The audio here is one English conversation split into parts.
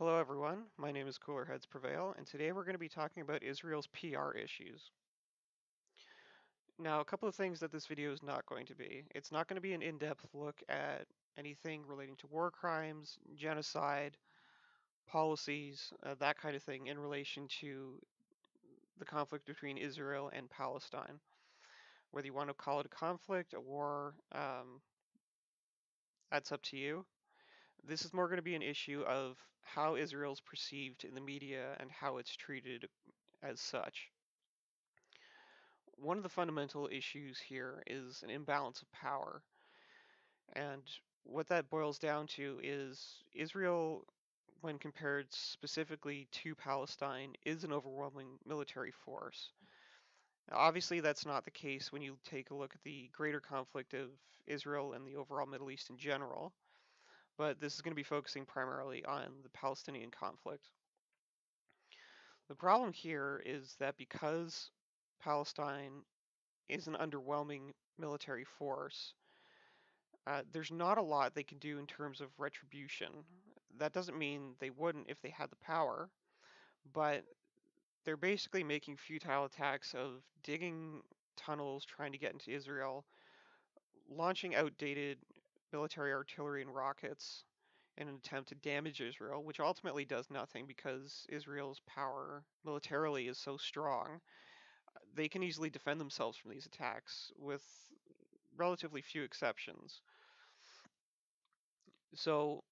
Hello, everyone. My name is Cooler Heads Prevail, and today we're going to be talking about Israel's PR issues. Now, a couple of things that this video is not going to be. It's not going to be an in-depth look at anything relating to war crimes, genocide, policies, that kind of thing in relation to the conflict between Israel and Palestine. Whether you want to call it a conflict, a war, that's up to you. This is more going to be an issue of how Israel's perceived in the media and how it's treated as such. One of the fundamental issues here is an imbalance of power. And what that boils down to is Israel, when compared specifically to Palestine, is an overwhelming military force. Now, obviously, that's not the case when you take a look at the greater conflict of Israel and the overall Middle East in general, but this is going to be focusing primarily on the Palestinian conflict. The problem here is that because Palestine is an underwhelming military force, there's not a lot they can do in terms of retribution. That doesn't mean they wouldn't if they had the power, but they're basically making futile attacks of digging tunnels trying to get into Israel, launching outdated military artillery and rockets in an attempt to damage Israel, which ultimately does nothing because Israel's power militarily is so strong. They can easily defend themselves from these attacks with relatively few exceptions. So,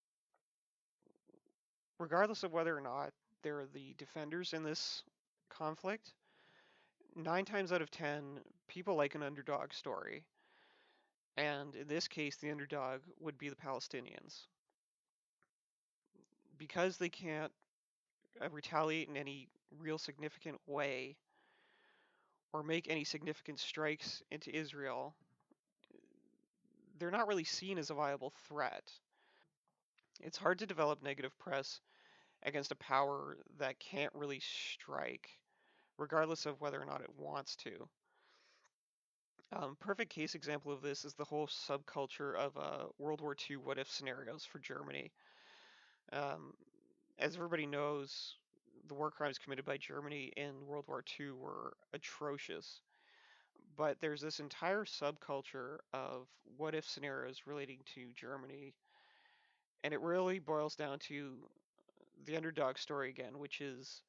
regardless of whether or not they're the defenders in this conflict, 9 times out of 10, people like an underdog story. And in this case, the underdog would be the Palestinians. Because they can't retaliate in any real significant way or make any significant strikes into Israel, they're not really seen as a viable threat. It's hard to develop negative press against a power that can't really strike, regardless of whether or not it wants to. Perfect case example of this is the whole subculture of World War II what if scenarios for Germany. Um, as everybody knows, the war crimes committed by Germany in World War II were atrocious. But there's this entire subculture of what if scenarios relating to Germany, and it really boils down to the underdog story again, which is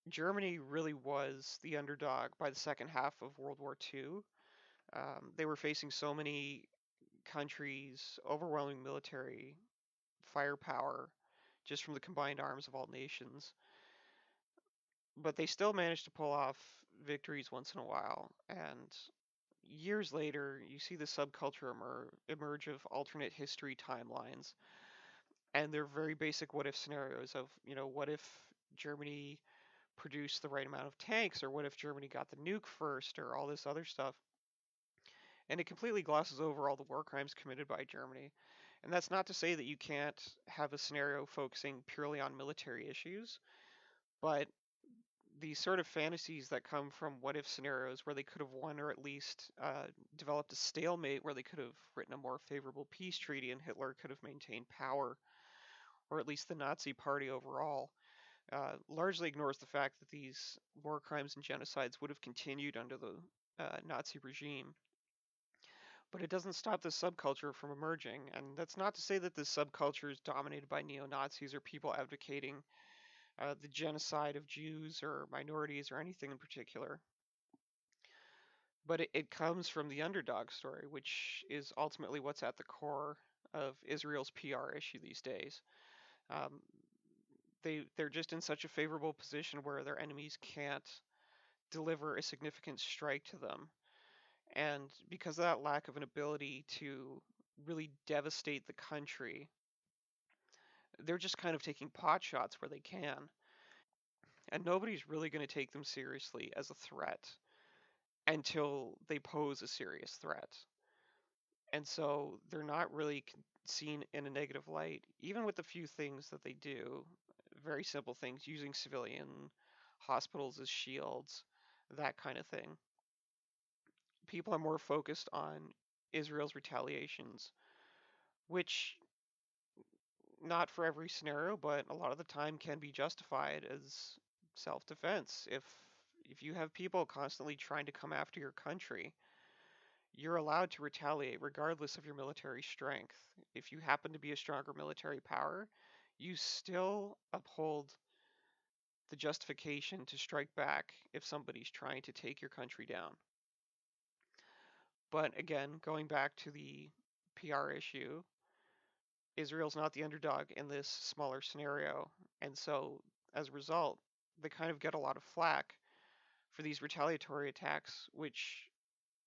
Germany really was the underdog by the second half of World War II. They were facing so many countries, overwhelming military firepower just from the combined arms of all nations. But they still managed to pull off victories once in a while. And years later, you see the subculture emerge of alternate history timelines. And they're very basic what if scenarios of, what if Germany produced the right amount of tanks, or what if Germany got the nuke first, or all this other stuff. And it completely glosses over all the war crimes committed by Germany. And that's not to say that you can't have a scenario focusing purely on military issues, but these sort of fantasies that come from what if scenarios where they could have won or at least developed a stalemate where they could have written a more favorable peace treaty and Hitler could have maintained power, or at least the Nazi party overall, largely ignores the fact that these war crimes and genocides would have continued under the Nazi regime. But it doesn't stop this subculture from emerging, and that's not to say that this subculture is dominated by neo-Nazis or people advocating the genocide of Jews or minorities or anything in particular. But it comes from the underdog story, which is ultimately what's at the core of Israel's PR issue these days. Um, they're just in such a favorable position where their enemies can't deliver a significant strike to them. And because of that lack of an ability to really devastate the country, they're just kind of taking pot shots where they can. And nobody's really going to take them seriously as a threat until they pose a serious threat. And so they're not really seen in a negative light, even with the few things that they do. Very simple things, using civilian hospitals as shields, that kind of thing. People are more focused on Israel's retaliations, which not for every scenario, but a lot of the time can be justified as self-defense. If you have people constantly trying to come after your country, you're allowed to retaliate regardless of your military strength. If you happen to be a stronger military power, you still uphold the justification to strike back if somebody's trying to take your country down. But again, going back to the PR issue, Israel's not the underdog in this smaller scenario. And so, as a result, they kind of get a lot of flack for these retaliatory attacks, which,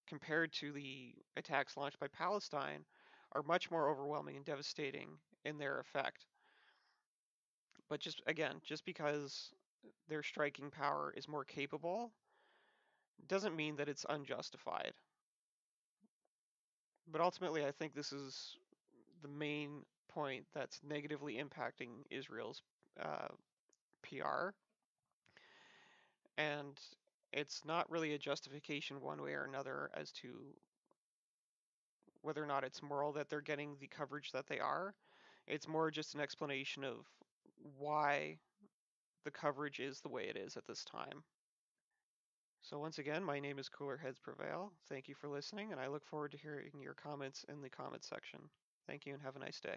compared to the attacks launched by Palestine, are much more overwhelming and devastating in their effect. But just again, just because their striking power is more capable doesn't mean that it's unjustified. But ultimately, I think this is the main point that's negatively impacting Israel's PR, and it's not really a justification one way or another as to whether or not it's moral that they're getting the coverage that they are. It's more just an explanation of why the coverage is the way it is at this time. So once again, my name is Cooler Heads Prevail. Thank you for listening, and I look forward to hearing your comments in the comments section. Thank you and have a nice day.